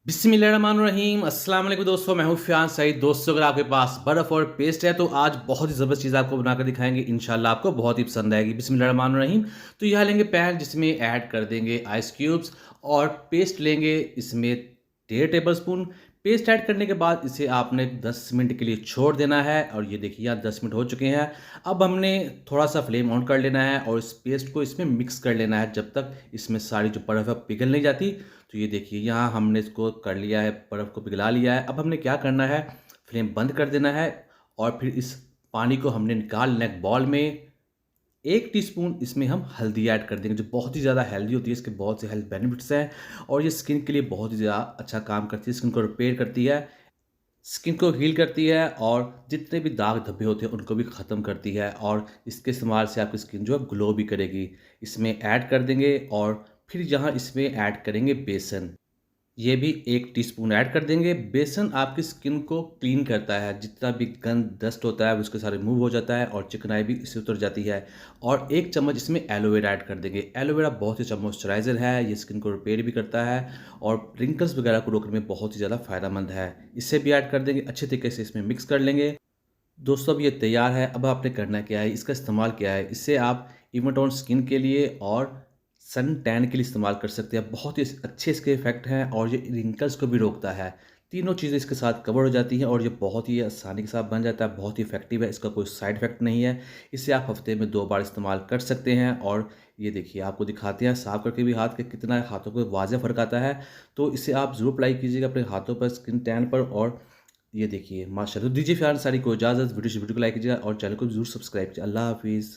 बिस्मिल्लाहिर्रहमानिर्रहीम अस्सलाम वालेकुम दोस्तों, मैं हूँ फ़ियान सईद। दोस्तों, अगर आपके पास बर्फ़ और पेस्ट है तो आज बहुत ही ज़बरदस्त चीज़ आपको बनाकर दिखाएँगे। इंशाल्लाह आपको बहुत ही पसंद आएगी। बिस्मिल्लाहिर्रहमानिर्रहीम। तो यहाँ लेंगे पैन, जिसमें ऐड कर देंगे आइस क्यूब्स और पेस्ट लेंगे इसमें 1.5 टेबलस्पून। पेस्ट ऐड करने के बाद इसे आपने 10 मिनट के लिए छोड़ देना है और ये देखिए यहाँ 10 मिनट हो चुके हैं। अब हमने थोड़ा-सा फ्लेम ऑन कर लेना है और इस पेस्ट को इसमें मिक्स कर लेना है जब तक इसमें सारी जो बर्फ़ है पिघल नहीं जाती। तो ये देखिए यहाँ हमने इसको कर लिया है, बर्फ़ को पिघला लिया है। अब हमने क्या करना है, फ्लेम बंद कर देना है और फिर इस पानी को हमने निकाल लेना है एक बाउल में। 1 टीस्पून इसमें हम हल्दी ऐड कर देंगे, जो बहुत ही ज़्यादा हेल्दी होती है। इसके बहुत से हेल्थ बेनिफिट्स हैं और ये स्किन के लिए बहुत ही ज़्यादा अच्छा काम करती है। स्किन को रिपेयर करती है, स्किन को हील करती है और जितने भी दाग धब्बे होते हैं उनको भी ख़त्म करती है और इसके इस्तेमाल से आपकी स्किन जो है ग्लो भी करेगी। इसमें ऐड कर देंगे और फिर यहाँ इसमें ऐड करेंगे बेसन। ये भी 1 टीस्पून ऐड कर देंगे। बेसन आपकी स्किन को क्लीन करता है, जितना भी गंद डस्ट होता है उसके साथ रिमूव हो जाता है और चिकनाई भी इससे उतर जाती है। और 1 चम्मच इसमें एलोवेरा ऐड कर देंगे। एलोवेरा बहुत ही अच्छा मॉइस्चराइज़र है, ये स्किन को रिपेयर भी करता है और रिंकल्स वगैरह को रोकने में बहुत ही ज़्यादा फ़ायदेमंद है। इसे भी ऐड कर देंगे, अच्छे तरीके से इसमें मिक्स कर लेंगे। दोस्तों, अब ये तैयार है। अब आपने करना क्या है, इसका इस्तेमाल क्या है, इससे आप इवन टोन स्किन के लिए और सन टैन के लिए इस्तेमाल कर सकते हैं। बहुत ही अच्छे इसके इफ़ेक्ट हैं और ये रिंकल्स को भी रोकता है। तीनों चीज़ें इसके साथ कवर हो जाती हैं और ये बहुत ही आसानी के साथ बन जाता है, बहुत ही इफ़ेक्टिव है, इसका कोई साइड इफ़ेक्ट नहीं है। इसे आप हफ़्ते में 2 बार इस्तेमाल कर सकते हैं और ये देखिए आपको दिखाते हैं साफ़ करके भी हाथ के कितना हाथों को वाज़ेह फ़र्क आता है। तो इसे आप ज़रूर अप्लाई कीजिएगा अपने हाथों पर, स्किन टैन पर। और ये देखिए माशाल्लाह। तो दीजिए फ़िलहाल सारी को इजाज़त। वीडियो को लाइक कीजिएगा और चैनल को ज़रूर सब्सक्राइब कीजिए। अल्लाह हाफ़िज़।